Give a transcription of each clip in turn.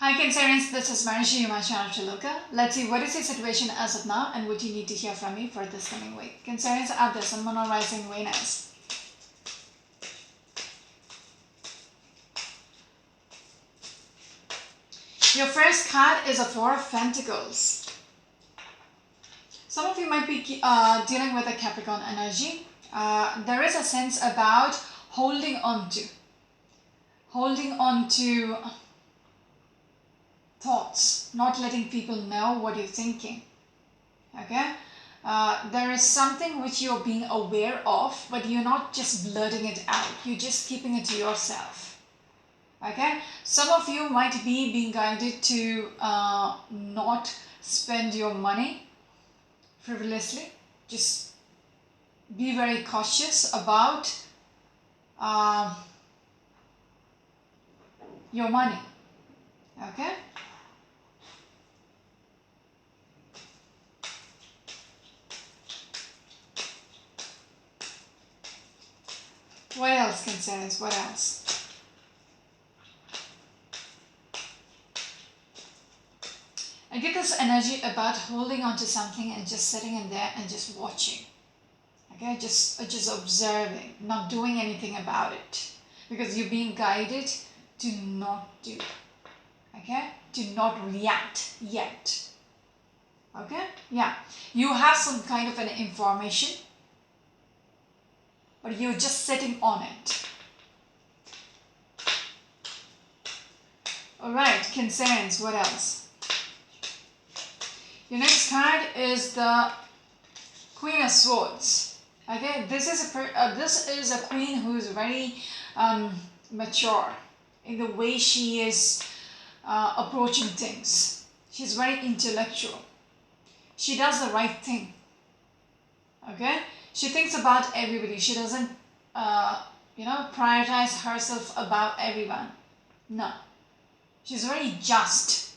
Hi Cancerians, this is Marishi, my channel Chaluka. Let's see what is your situation as of now and what you need to hear from me for this coming week. Cancerians out there, Sun, Moon, or Rising, Venus. Your first card is a Four of Pentacles. Some of you might be dealing with a Capricorn energy. There is a sense about holding on to thoughts, not letting people know what you're thinking. Okay, there is something which you're being aware of, but you're not just blurting it out, you're just keeping it to yourself. Okay, some of you might be being guided to not spend your money frivolously. Just be very cautious about your money. Okay, what else, Cancerians? What else? I get this energy about holding on to something and just sitting in there and just watching. Okay, just observing, not doing anything about it, because you're being guided to not do. Okay, to not react yet. Okay, yeah, you have some kind of an information, but you're just sitting on it. All right, Cancerians, what else? Your next card is the Queen of Swords. Okay, this is a queen who is very mature in the way she is approaching things. She's very intellectual. She does the right thing. Okay, she thinks about everybody. She doesn't prioritize herself above everyone. No, she's very just,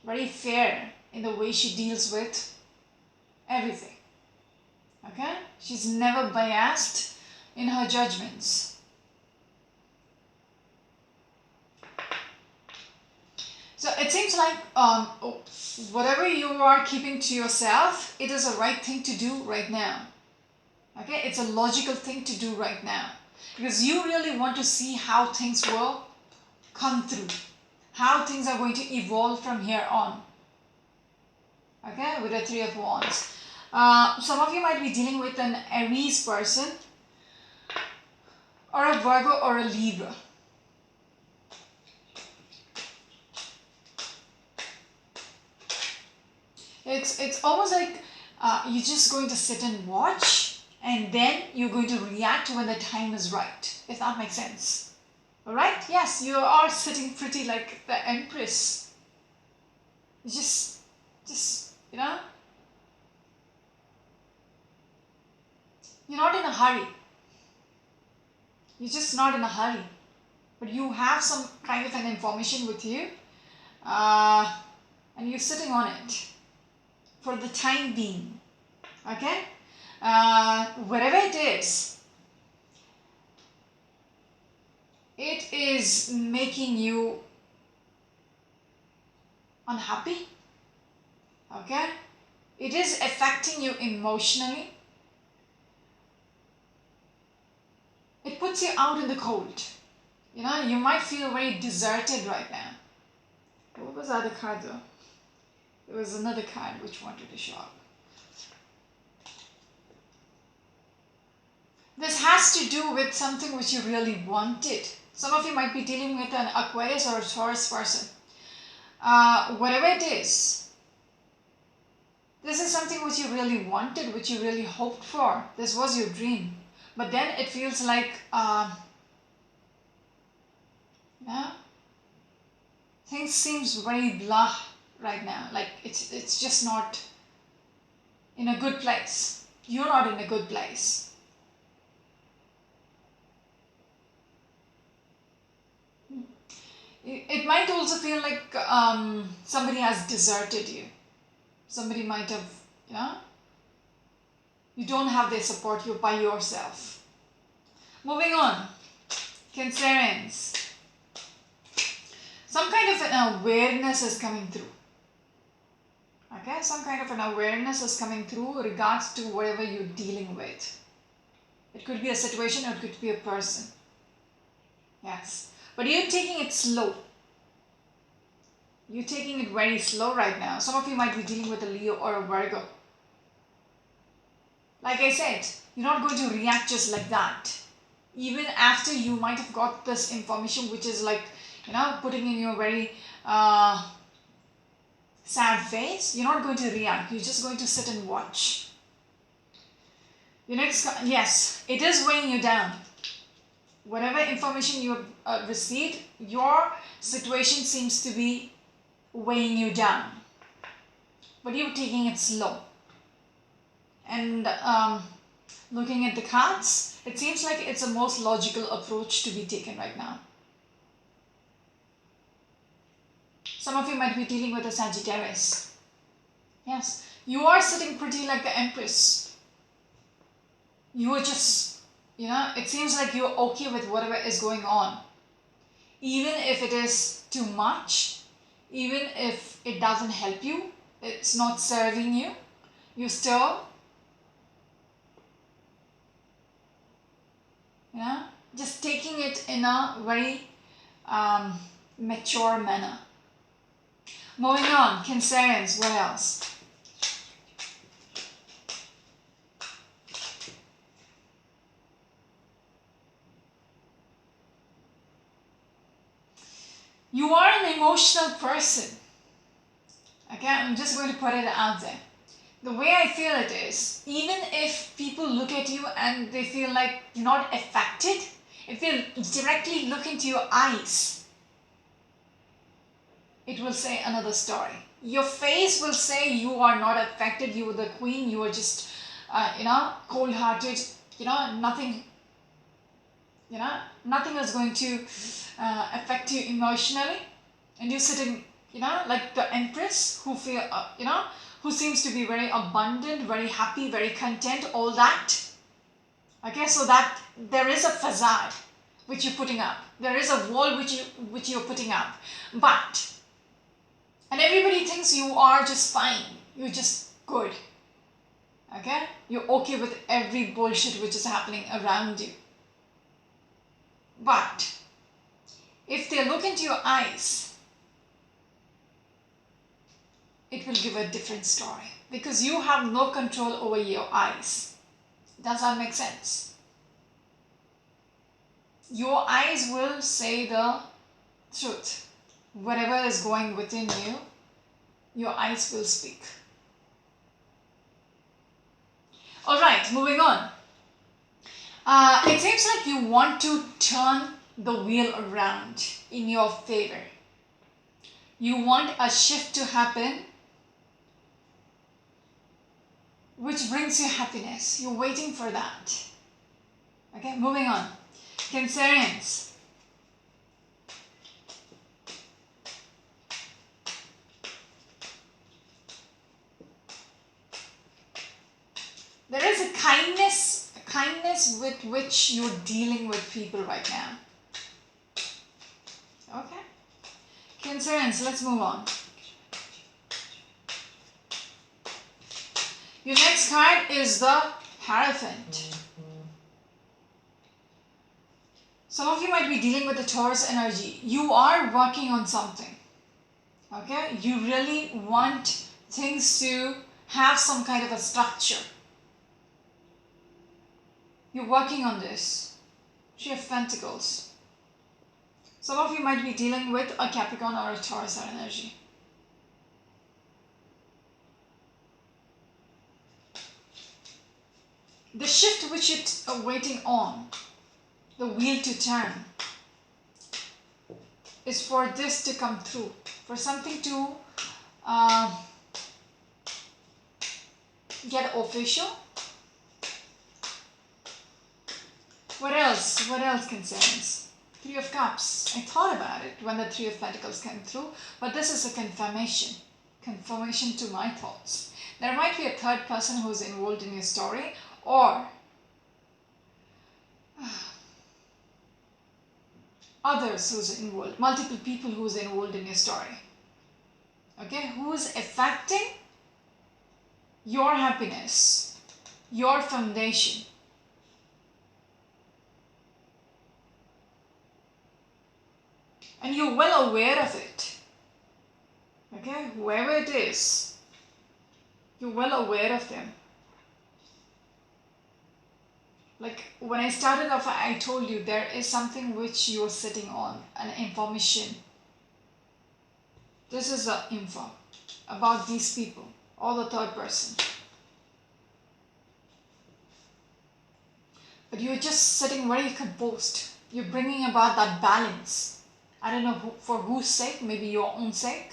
very fair in the way she deals with everything. Okay, she's never biased in her judgments. So it seems like whatever you are keeping to yourself, it is a right thing to do right now. Okay, it's a logical thing to do right now, because you really want to see how things will come through, how things are going to evolve from here on. Okay, with the Three of Wands. Some of you might be dealing with an Aries person, or a Virgo, or a Libra. It's almost like you're just going to sit and watch, and then you're going to react when the time is right, if that makes sense. Alright? Yes, you are sitting pretty like the Empress. Just you're not in a hurry. You're just not in a hurry. But you have some kind of an information with you, and you're sitting on it for the time being. Okay, whatever it is making you unhappy. Okay, it is affecting you emotionally. It puts you out in the cold. You might feel very deserted right now. What was the other card though? There was another card which wanted to show up. This has to do with something which you really wanted. Some of you might be dealing with an Aquarius or a Taurus person. Whatever it is, this is something which you really wanted, which you really hoped for. This was your dream. But then it feels like, things seems very blah right now. Like it's just not in a good place. You're not in a good place. It might also feel like somebody has deserted you. Somebody might have, you don't have their support, you're by yourself. Moving on, Cancerians. Some kind of an awareness is coming through. Okay, some kind of an awareness is coming through regards to whatever you're dealing with. It could be a situation or it could be a person. Yes, but you're taking it slow. You're taking it very slow right now. Some of you might be dealing with a Leo or a Virgo. Like I said, you're not going to react just like that. Even after you might have got this information, which is like, putting in your very sad face, you're not going to react. You're just going to sit and watch. Your next, yes, it is weighing you down. Whatever information you have received, your situation seems to be weighing you down. But you're taking it slow. And looking at the cards, it seems like it's the most logical approach to be taken right now. Some of you might be dealing with a Sagittarius. Yes, you are sitting pretty like the Empress. You are just, it seems like you're okay with whatever is going on. Even if it is too much, even if it doesn't help you, it's not serving you, you still, just taking it in a very mature manner. Moving on, Cancerians, what else? You are an emotional person. Okay, I'm just going to put it out there. The way I feel it is, even if people look at you and they feel like you're not affected, if they directly look into your eyes, it will say another story. Your face will say you are not affected, you are the queen, you are just, cold-hearted, nothing is going to affect you emotionally. And you're sitting, like the Empress who feel, who seems to be very abundant, very happy, very content, all that. Okay, so that there is a facade which you're putting up. There is a wall which you're putting up. And everybody thinks you are just fine. You're just good. Okay? You're okay with every bullshit which is happening around you. But if they look into your eyes, it will give a different story. Because you have no control over your eyes. Does that make sense? Your eyes will say the truth. Whatever is going within you, your eyes will speak. Alright, moving on. It seems like you want to turn the wheel around in your favor. You want a shift to happen which brings you happiness. You're waiting for that. Okay, moving on. Cancerians. There is a kindness with which you're dealing with people right now. Okay. Cancerians, let's move on. Your next card is the Hierophant. Some of you might be dealing with the Taurus energy. You are working on something. Okay? You really want things to have some kind of a structure. You're working on this. Three of Pentacles. Some of you might be dealing with a Capricorn or a Taurus energy. The shift which you're waiting on, the wheel to turn, is for this to come through, for something to get official. What else? What else concerns? Three of Cups. I thought about it when the Three of Pentacles came through, but this is a confirmation. Confirmation to my thoughts. There might be a third person who's involved in your story, or others who's involved, multiple people who's involved in your story. Okay, who's affecting your happiness, your foundation. And you're well aware of it. Okay, whoever it is, you're well aware of them. Like when I started off, I told you there is something which you're sitting on, an information. This is the info about these people or the third person. But you're just sitting very composed. You're bringing about that balance. I don't know for whose sake, maybe your own sake.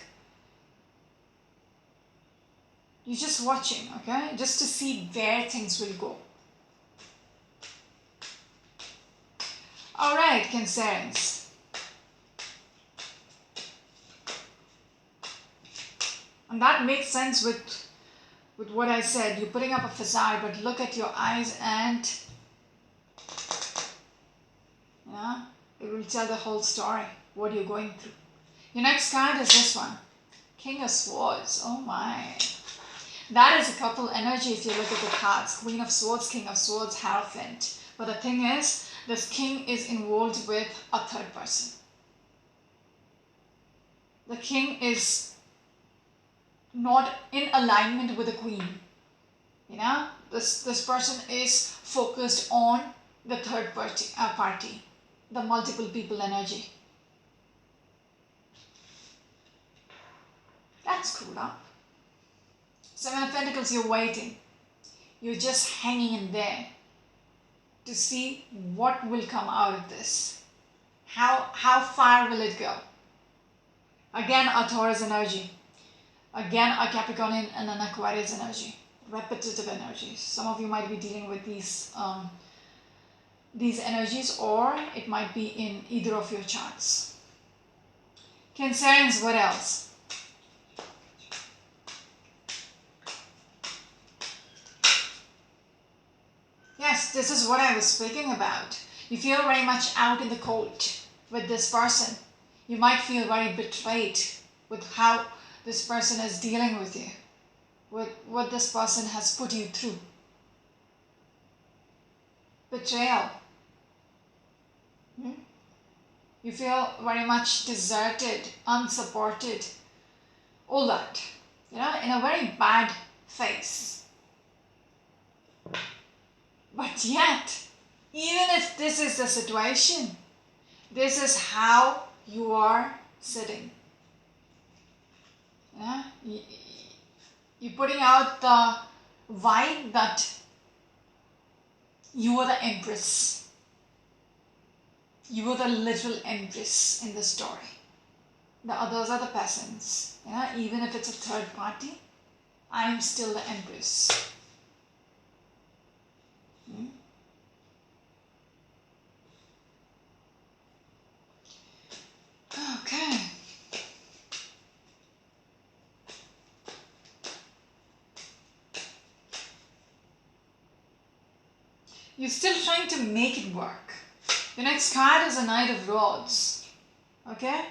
You're just watching, okay? Just to see where things will go. Alright, Cancerians. And that makes sense with what I said. You're putting up a facade, but look at your eyes and yeah, it will tell the whole story, what you're going through. Your next card is this one. King of Swords. Oh my. That is a couple energy if you look at the cards. Queen of Swords, King of Swords, Hierophant. But the thing is, this king is involved with a third person. The king is not in alignment with the queen. You know, this person is focused on the third party, the multiple people energy. That's screwed up. Seven of Pentacles, you're waiting. You're just hanging in there to see what will come out of this. How far will it go? Again, a Taurus energy. Again, a Capricorn and an Aquarius energy. Repetitive energies. Some of you might be dealing with these energies, or it might be in either of your charts. Cancerians, what else? Yes, this is what I was speaking about. You feel very much out in the cold with this person. You might feel very betrayed with how this person is dealing with you, with what this person has put you through. Betrayal. You feel very much deserted, unsupported, all that, you know, in a very bad phase. But yet, even if this is the situation, this is how you are sitting. Yeah? You're putting out the vibe that you are the empress. You are the literal empress in the story. The others are the peasants. Yeah? Even if it's a third party, I am still the empress. Okay. You're still trying to make it work. The next card is a Knight of Rods. Okay?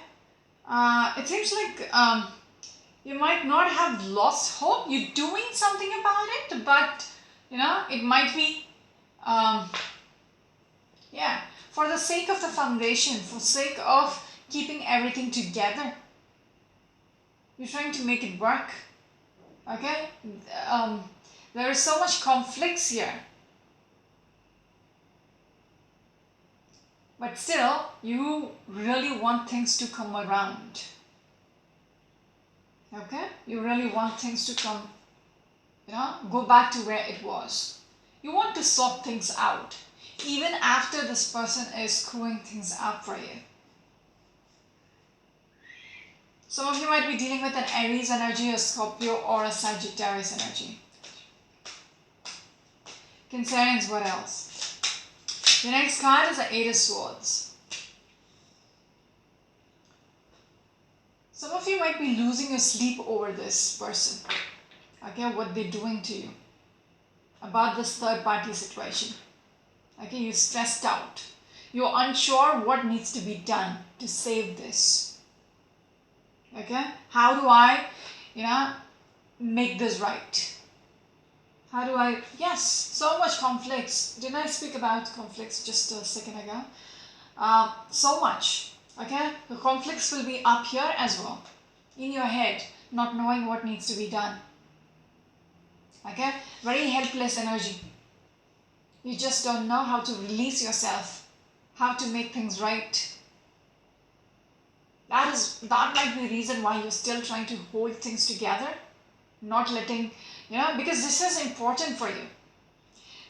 It seems like you might not have lost hope. You're doing something about it, but you know, it might be for the sake of the foundation, for sake of keeping everything together. You're trying to make it work. Okay? There is so much conflicts here. But still, you really want things to come around. Okay? You really want things to come, you know, go back to where it was. You want to sort things out, even after this person is screwing things up for you. Some of you might be dealing with an Aries energy, a Scorpio, or a Sagittarius energy. Cancerians, what else? The next card is the Eight of Swords. Some of you might be losing your sleep over this person. Okay, what they're doing to you. About this third party situation. Okay, you're stressed out. You're unsure what needs to be done to save this. Okay? How do I, make this right? How do I, yes, so much conflicts. Didn't I speak about conflicts just a second ago? So much. Okay? The conflicts will be up here as well. In your head, not knowing what needs to be done. Okay? Very helpless energy. You just don't know how to release yourself, how to make things right. That might be the reason why you're still trying to hold things together, not letting, because this is important for you.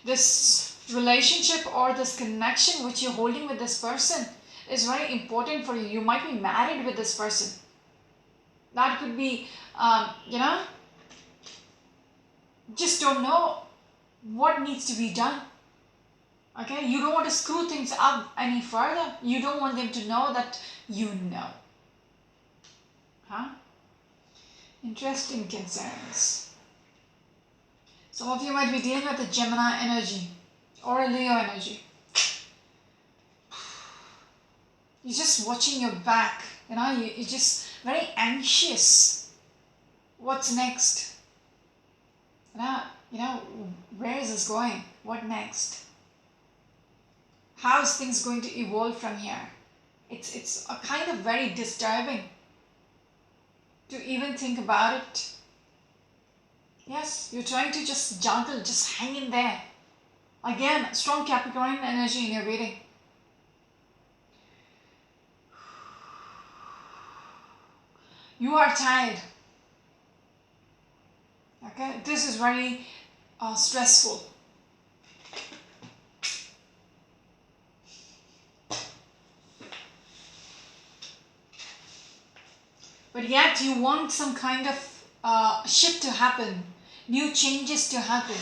This relationship or this connection which you're holding with this person is very important for you. You might be married with this person. That could be, just don't know what needs to be done. Okay, you don't want to screw things up any further. You don't want them to know that you know. Huh? Interesting concerns. Some of you might be dealing with a Gemini energy or a Leo energy. You're just watching your back. You're just very anxious. What's next? Where is this going? What next? How's things going to evolve from here? It's a kind of very disturbing to even think about it. Yes, you're trying to just juggle, just hang in there. Again, strong Capricorn energy in your reading. You are tired. Okay, this is very stressful. But yet you want some kind of shift to happen, new changes to happen.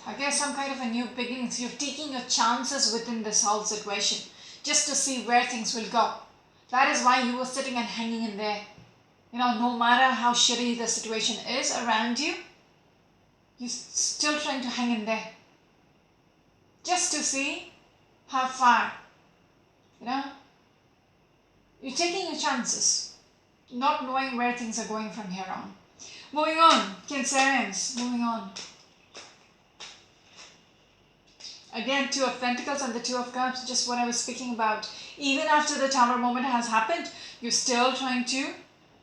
Okay, some kind of a new beginnings. You're taking your chances within this whole situation just to see where things will go. That is why you were sitting and hanging in there. No matter how shitty the situation is around you, you're still trying to hang in there. Just to see how far, you're taking your chances, not knowing where things are going from here on. Moving on, Cancerians, moving on. Again, Two of Pentacles and the Two of Cups, just what I was speaking about. Even after the Tower moment has happened, you're still trying to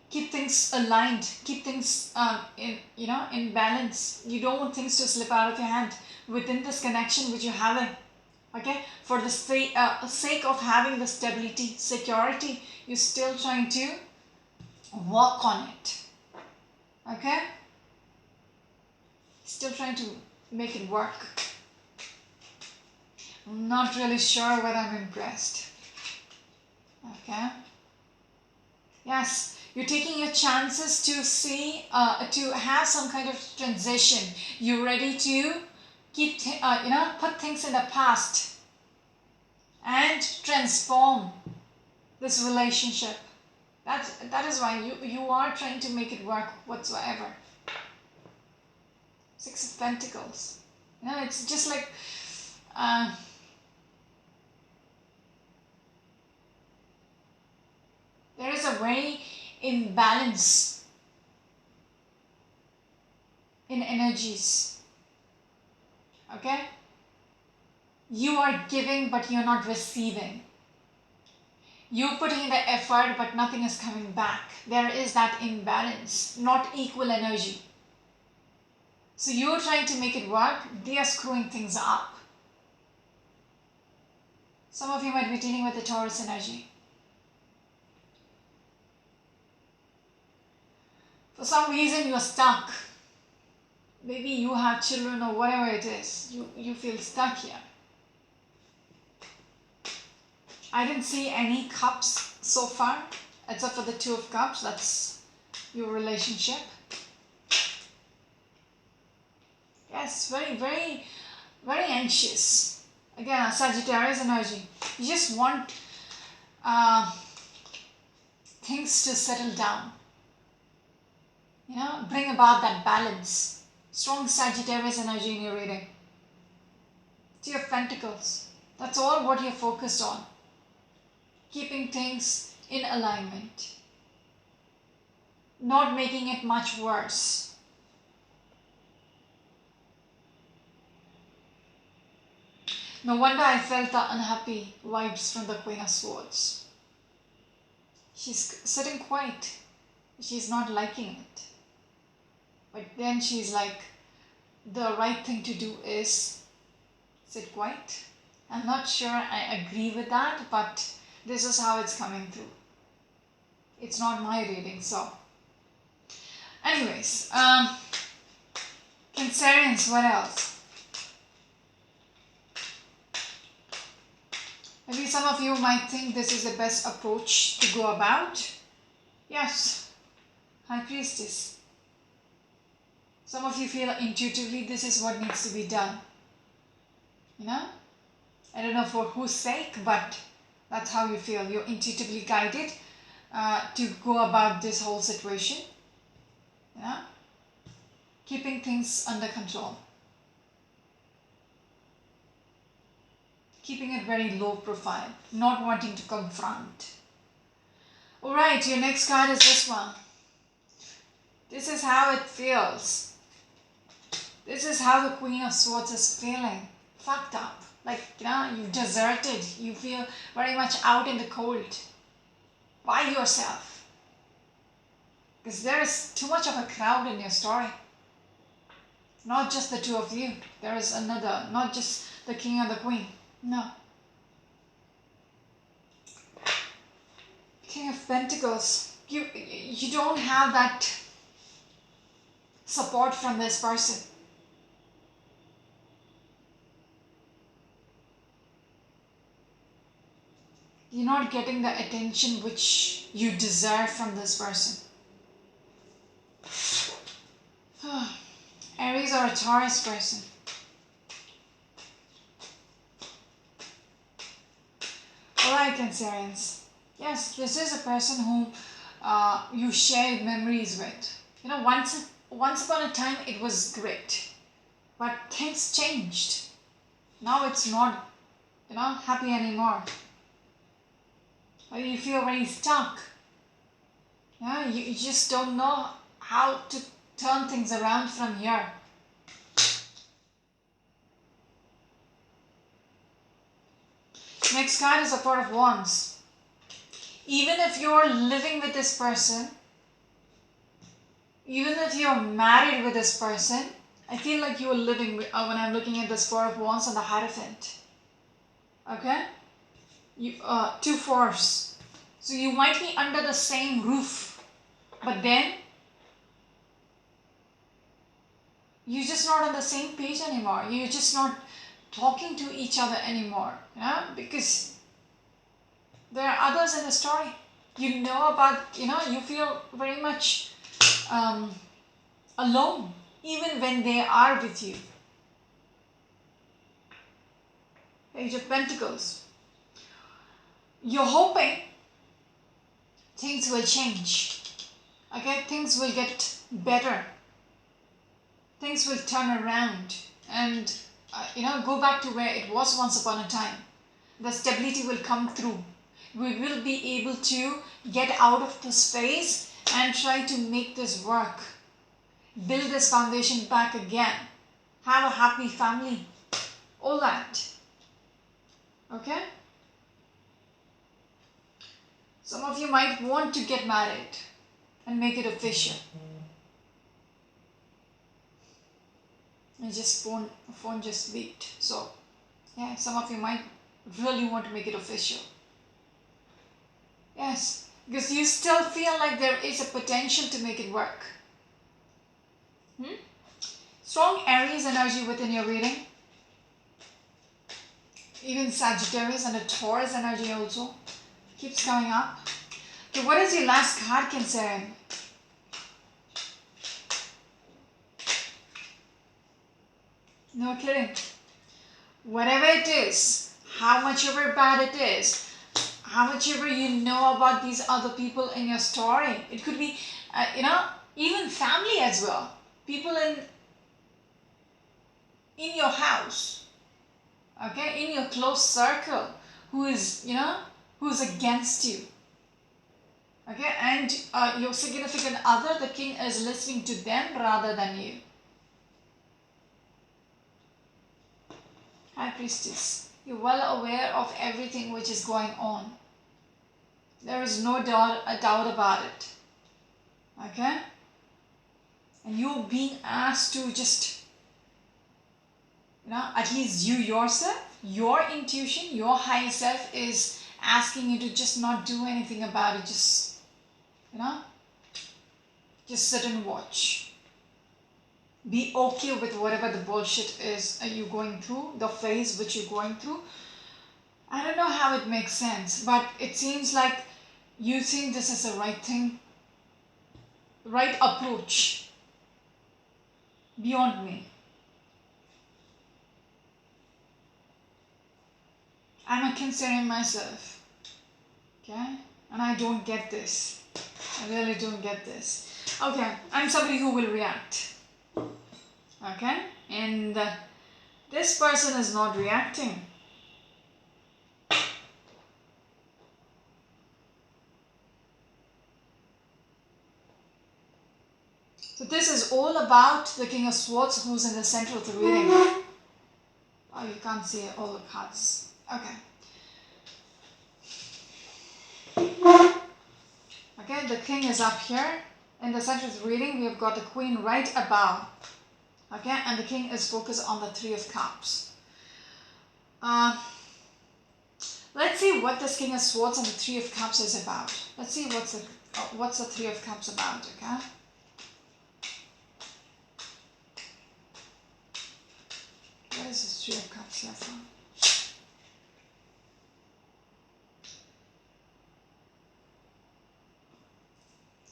keep things aligned, keep things in balance. You don't want things to slip out of your hand within this connection which you're having. Okay, for the sake of having the stability, security, you're still trying to work on it. Okay, still trying to make it work. I'm not really sure whether I'm impressed. Okay, yes, you're taking your chances to see, to have some kind of transition. You're ready to keep, put things in the past and transform this relationship. That is why you are trying to make it work whatsoever. Six of Pentacles. It's just like, there is a very imbalance in energies. Okay? You are giving but you're not receiving. You're putting in the effort but nothing is coming back. There is that imbalance, not equal energy. So you're trying to make it work, they are screwing things up. Some of you might be dealing with the Taurus energy. For some reason you're stuck. Maybe you have children or whatever it is. You feel stuck here. I didn't see any cups so far, except for the Two of Cups. That's your relationship. Yes, very, very, very anxious. Again, a Sagittarius energy. You just want things to settle down. Bring about that balance. Strong Sagittarius energy in your reading. Two of Pentacles. That's all what you're focused on. Keeping things in alignment. Not making it much worse. No wonder I felt the unhappy vibes from the Queen of Swords. She's sitting quiet. She's not liking it. But then she's like, the right thing to do is sit quiet. I'm not sure I agree with that, but this is how it's coming through. It's not my reading, so. Anyways, Cancerians, what else? Maybe some of you might think this is the best approach to go about. Yes, High Priestess. Some of you feel intuitively this is what needs to be done. You know? I don't know for whose sake, but that's how you feel. You're intuitively guided to go about this whole situation. Yeah? Keeping things under control. Keeping it very low profile. Not wanting to confront. Alright, your next card is this one. This is how it feels. This is how the Queen of Swords is feeling. Fucked up. Like, you know, you've deserted. You feel very much out in the cold. By yourself. Because there is too much of a crowd in your story. Not just the two of you. There is another. Not just the King and the Queen. No. King of Pentacles. You don't have that support from this person. You're not getting the attention which you deserve from this person. Aries or a Taurus person. Alright, Cancerians. Yes, this is a person who you share memories with. You know, once upon a time it was great. But things changed. Now it's not, you know, happy anymore. Or you feel very stuck. Yeah, you just don't know how to turn things around from here. Next card is a Four of Wands. Even if you're living with this person, even if you're married with this person, I feel like you're living with, when I'm looking at this Four of Wands and the Hierophant. Okay? Two fours. So you might be under the same roof, but then you're just not on the same page anymore. You're just not talking to each other anymore. Yeah? Because there are others in the story. You know about, you know, you feel very much alone, even when they are with you. Page of Pentacles. You're hoping things will change. Okay, things will get better. Things will turn around and you know, go back to where it was once upon a time. The stability will come through. We will be able to get out of this phase and try to make this work. Build this foundation back again. Have a happy family. All that. Okay? Some of you might want to get married and make it official. And just phone just beeped. So, yeah, some of you might really want to make it official. Yes, because you still feel like there is a potential to make it work. Strong Aries energy within your reading. Even Sagittarius and a Taurus energy also keeps coming up. Okay, what is your last card, Cancer? No kidding. Whatever it is, how much ever bad it is, how much ever you know about these other people in your story. It could be, you know, even family as well. People in your house. okay, in your close circle, who is, who's against you. Okay, and your significant other, the king is listening to them rather than you. High Priestess, you're well aware of everything which is going on. There is no doubt about it. Okay? And you're being asked to just, at least you yourself, your intuition, your higher self is asking you to just not do anything about it. Just, just sit and watch. Be okay with whatever the bullshit is you're going through, the phase which you're going through. I don't know how it makes sense, but it seems like you think this is the right thing, right approach beyond me. I'm a Cancerian myself, okay? And I don't get this. I really don't get this. Okay, I'm somebody who will react, okay? And this person is not reacting. So this is all about the King of Swords, who's in the center of the reading. Oh, you can't see all the cards. Okay. Okay, the king is up here. In the center of the reading, we have got the queen right above. Okay, and the king is focused on the Three of Cups. Let's see what this King of Swords and the Three of Cups is about. Let's see what's the Three of Cups about, okay? What is this Three of Cups here from?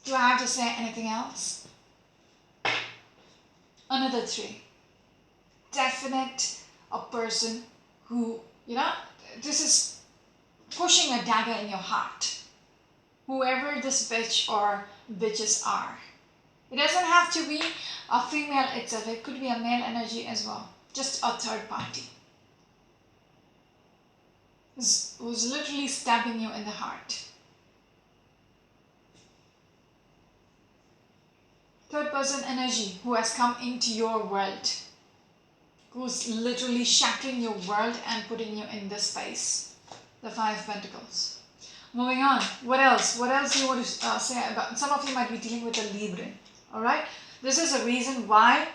Do I have to say anything else? Another three. Definite a person who, this is pushing a dagger in your heart. Whoever this bitch or bitches are. It doesn't have to be a female itself. It could be a male energy as well. Just a third party. Who's literally stabbing you in the heart. Third person energy who has come into your world. Who's literally shattering your world and putting you in this space. The Five of Pentacles. Moving on. What else? What else do you want to say about? Some of you might be dealing with a Libra. Alright? This is a reason why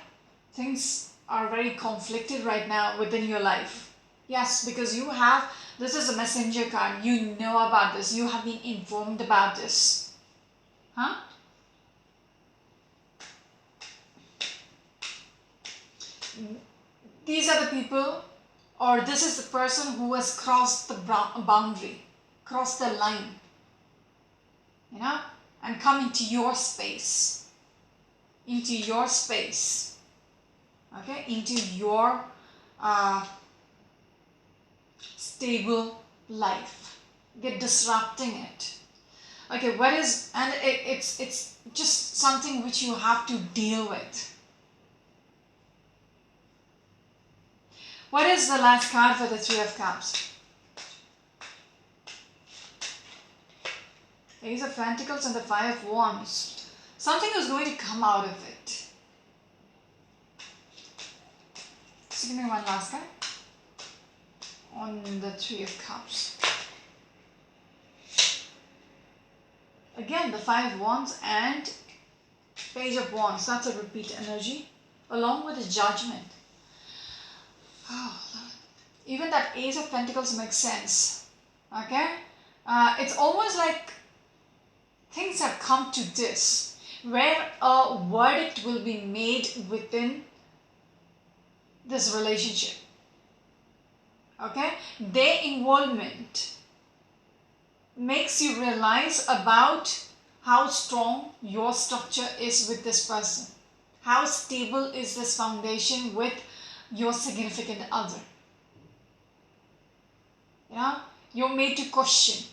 things are very conflicted right now within your life. Yes, because this is a messenger card. You know about this. You have been informed about this. Huh? These are the people, or this is the person who has crossed the boundary, crossed the line, and come into your space, okay, into your stable life. They're disrupting it. Okay, and it's just something which you have to deal with. What is the last card for the Three of Cups? Ace of Pentacles and the Five of Wands. Something is going to come out of it. So give me one last card. On the Three of Cups. Again, the Five of Wands and Page of Wands. That's a repeat energy. Along with the Judgment. Oh, even that Ace of Pentacles makes sense. Okay? It's almost like things have come to this, where a verdict will be made within this relationship. Okay? Their involvement makes you realize about how strong your structure is with this person. How stable is this foundation with your significant other. You're made to question.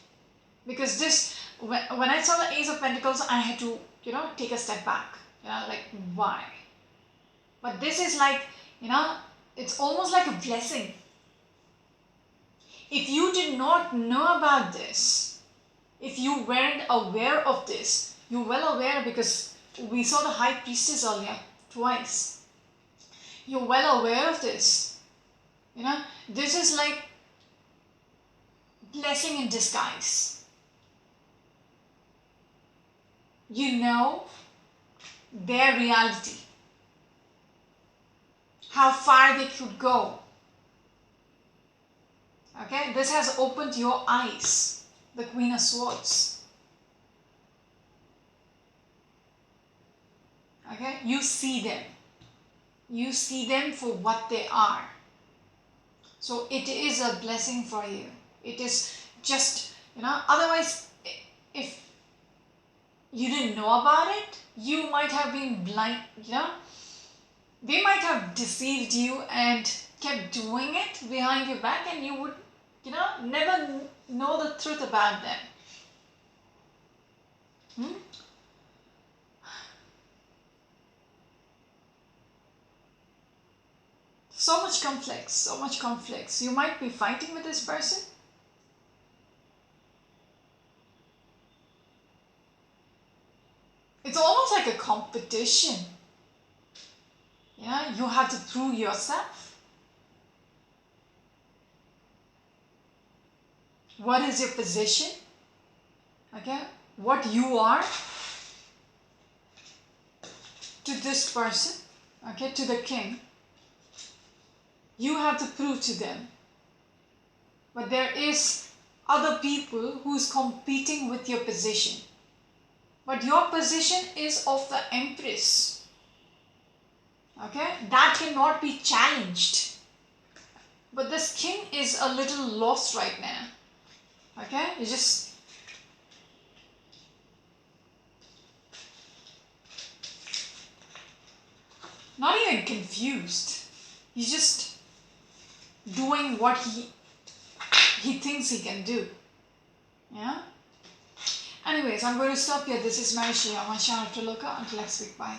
Because this, when I saw the Ace of Pentacles, I had to, take a step back. Like, why? But this is like, it's almost like a blessing. If you did not know about this, if you weren't aware of this, you're well aware because we saw the high priestess earlier twice. You're well aware of this. You know, this is like blessing in disguise. You know their reality, how far they could go. Okay, this has opened your eyes, the Queen of Swords. Okay, you see them. You see them for what they are. So it is a blessing for you. It is just, otherwise, if you didn't know about it, you might have been blind, they might have deceived you and kept doing it behind your back, and you would, never know the truth about them. So much conflicts, so much conflicts. You might be fighting with this person. It's almost like a competition. Yeah, you have to prove yourself. What is your position? Okay, what you are to this person, okay, to the king. You have to prove to them. But there is other people who's competing with your position. But your position is of the Empress. Okay? That cannot be challenged. But this king is a little lost right now. Okay? He's just not even confused. He's just doing what he thinks he can do. Yeah? Anyways, I'm going to stop here. This is Marishi. I'm Shana Triloka. Until next week. Bye.